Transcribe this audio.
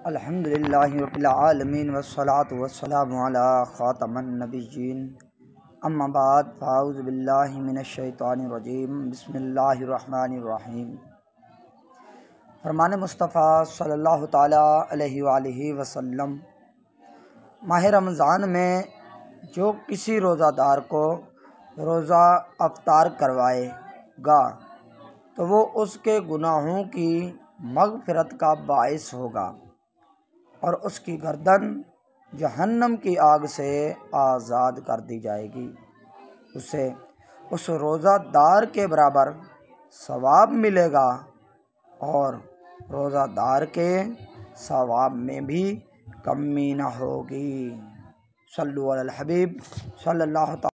अल्हम्दुलिल्लाहि रब्बिल आलमीन वस्सलातु वस्सलामु अला खातमन नबिय्यीन अम्मा बाद फ़ाऊज़ु बिल्लाहि मिनश शैतानिर रजीम बिस्मिल्लाहिर रहमानिर रहीम। फरमान मुस्तफ़ा सल्लल्लाहु ताला अलैहि वालिहि वसल्लम, माह रमज़ान में जो किसी रोज़ादार को रोज़ा अफ्तार करवाएगा तो वो उसके गुनाहों की मग़फ़िरत का बाइस होगा और उसकी गर्दन जहन्नम की आग से आज़ाद कर दी जाएगी। उसे उस रोज़ादार के बराबर सवाब मिलेगा और रोज़ादार के सवाब में भी कमी न होगी। सल्लु अलल हबीब सल्लल्लाहु